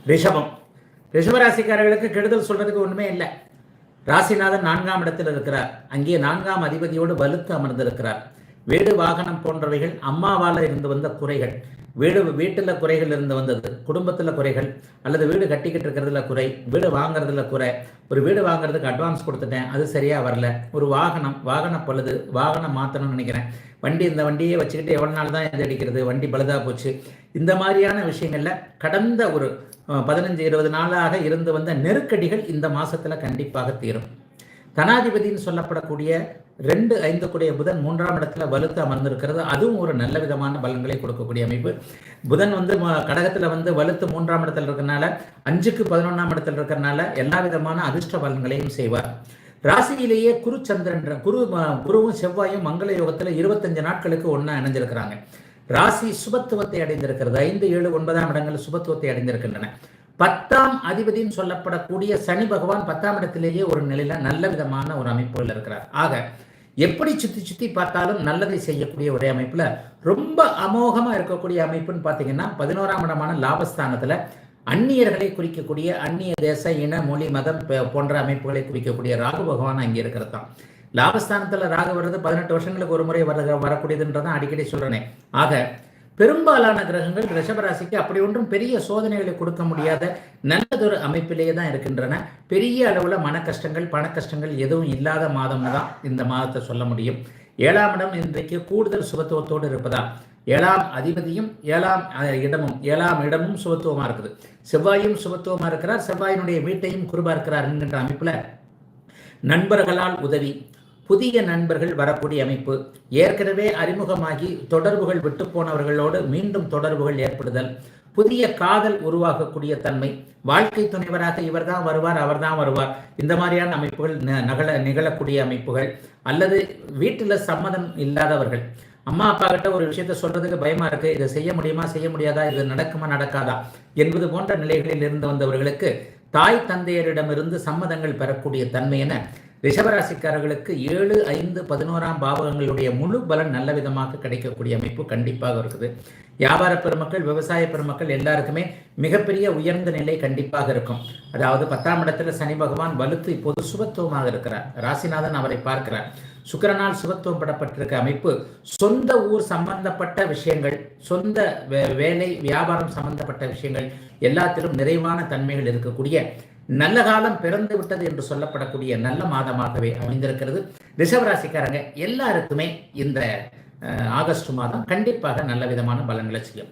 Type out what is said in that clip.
ரிஷபம். ரிஷபராசிக்காரர்களுக்கு கெடுதல் சொல்றதுக்கு ஒண்ணுமே இல்லை. ராசிநாதன் 4ஆம் இடத்தில் இருக்கிறார். அங்கே 4ஆம் அதிபதியோடு வலுத்து அமர்ந்திருக்கிறார். வீடு வாகனம் போன்றவைகள் அம்மாவால் இருந்து வந்த குறைகள், வீட்டில் குறைகள் இருந்து வந்தது, குடும்பத்தில் குறைகள், அல்லது வீடு கட்டிக்கிட்டு இருக்கிறதுல குறை, வீடு வாங்குறதுல குறை, ஒரு வீடு வாங்குறதுக்கு அட்வான்ஸ் கொடுத்துட்டேன் அது சரியாக வரல, ஒரு வாகனம் பழுது, வாகனம் மாற்றணும்னு நினைக்கிறேன், இந்த வண்டியை வச்சுக்கிட்டு எவ்வளோ நாள் தான் இது அடிக்கிறது, வண்டி பழுதாக போச்சு, இந்த மாதிரியான விஷயங்களில் கடந்த ஒரு 15-20 நாளாக இருந்து வந்த நெருக்கடிகள் இந்த மாதத்தில் கண்டிப்பாக தீரும். தனாதிபதினு சொல்லப்படக்கூடிய 2-5 கூடிய புதன் 3ஆம் இடத்துல வலுத்து அமர்ந்திருக்கிறது. அதுவும் ஒரு நல்ல விதமான பலன்களை கொடுக்கக்கூடிய அமைப்பு. புதன் கடகத்தில் வலுத்து 3ஆம் இடத்துல இருக்கிறனால 5க்கு 11ஆம் இடத்துல இருக்கிறனால எல்லா விதமான அதிர்ஷ்ட பலன்களையும் செய்வார். ராசியிலேயே குருவும் செவ்வாயும் மங்கள யோகத்தில் 25 நாட்களுக்கு ஒன்றா இணைஞ்சிருக்கிறாங்க. ராசி சுபத்துவத்தை அடைந்திருக்கிறது. 5, 7, 9ஆம் இடங்கள் சுபத்துவத்தை அடைந்திருக்கின்றன. 10ஆம் அதிபதினு சொல்லப்படக்கூடிய சனி பகவான் 10ஆம் இடத்திலேயே ஒரு நிலையில நல்ல விதமான ஒரு அமைப்புகள் இருக்கிறார். ஆக எப்படி சுத்தி பார்த்தாலும் நல்லதை செய்யக்கூடிய ஒரே அமைப்புல ரொம்ப அமோகமா இருக்கக்கூடிய அமைப்புன்னு பார்த்தீங்கன்னா 11ஆம் இடமான லாபஸ்தானத்துல அந்நியர்களை குறிக்கக்கூடிய அந்நிய தேச இன மொழி மதம் போன்ற அமைப்புகளை குறிக்கக்கூடிய ராகு பகவான் அங்கே இருக்கிறது தான். லாபஸ்தானத்துல ராகு வர்றது 18 வருஷங்களுக்கு ஒரு முறை வரக்கூடியதுன்றதான் அடிக்கடி சொல்றேனே. ஆக பெரும்பாலான கிரகங்கள் ரிஷபராசிக்கு அப்படி ஒன்றும் பெரிய சோதனைகளை கொடுக்க முடியாத நல்லதொரு அமைப்பிலேயே தான் இருக்கின்றன. பெரிய அளவுல மன கஷ்டங்கள் பண கஷ்டங்கள் எதுவும் இல்லாத மாதம்னு தான் இந்த மாதத்தை சொல்ல முடியும். 7ஆம் இடம் இன்றைக்கு கூடுதல் சுபத்துவத்தோடு இருப்பதா 7ஆம் அதிபதியும் 7ஆம் இடமும் சுபத்துவமா இருக்குது. செவ்வாயும் சுபத்துவமா இருக்கிறார். செவ்வாயினுடைய வீட்டையும் குருபா இருக்கிறார் என்கின்ற அமைப்புல நண்பர்களால் உதவி, புதிய நண்பர்கள் வரக்கூடிய அமைப்பு, ஏற்கனவே அறிமுகமாகி தொடர்புகள் விட்டு போனவர்களோடு மீண்டும் தொடர்புகள் ஏற்படுதல், புதிய காதல் உருவாக்கக்கூடிய தன்மை, வாழ்க்கை துணைவராக இவர் தான் வருவார் அவர் தான் வருவார், இந்த மாதிரியான அமைப்புகள் நிகழக்கூடிய அமைப்புகள், அல்லது வீட்டில் சம்மதம் இல்லாதவர்கள் அம்மா அப்பா கிட்ட ஒரு விஷயத்த சொல்றதுக்கு பயமா இருக்கு, இதை செய்ய முடியுமா செய்ய முடியாதா, இது நடக்குமா நடக்காதா என்பது போன்ற நிலைகளில் இருந்து வந்தவர்களுக்கு தாய் தந்தையரிடமிருந்து சம்மதங்கள் பெறக்கூடிய தன்மை என ரிஷபராசிக்காரர்களுக்கு 7, 5, 11ஆம் பாவகங்களுடைய முழு பலன் நல்ல விதமாக கிடைக்கக்கூடிய அமைப்பு கண்டிப்பாக இருக்குது. வியாபார பெருமக்கள் விவசாய பெருமக்கள் எல்லாருக்குமே மிகப்பெரிய உயர்ந்த நிலை கண்டிப்பாக இருக்கும். அதாவது 10ஆம் இடத்துல சனி பகவான் வலுத்து இப்போது சுபத்துவமாக இருக்கிறார். ராசிநாதன் அவரை பார்க்கிறார். சுக்கிரனால் சுபத்துவம் படப்பட்டிருக்க அமைப்பு சொந்த ஊர் சம்பந்தப்பட்ட விஷயங்கள், சொந்த வேலை வியாபாரம் சம்பந்தப்பட்ட விஷயங்கள் எல்லாத்திலும் நிறைவான தன்மைகள் இருக்கக்கூடிய நல்ல காலம் பிறந்து விட்டது என்று சொல்லப்படக்கூடிய நல்ல மாதமாகவே அமைந்திருக்கிறது. ரிஷபராசிக்காரங்க எல்லாருக்குமே இந்த ஆகஸ்ட் மாதம் கண்டிப்பாக நல்ல விதமான பலன்களை செய்யும்.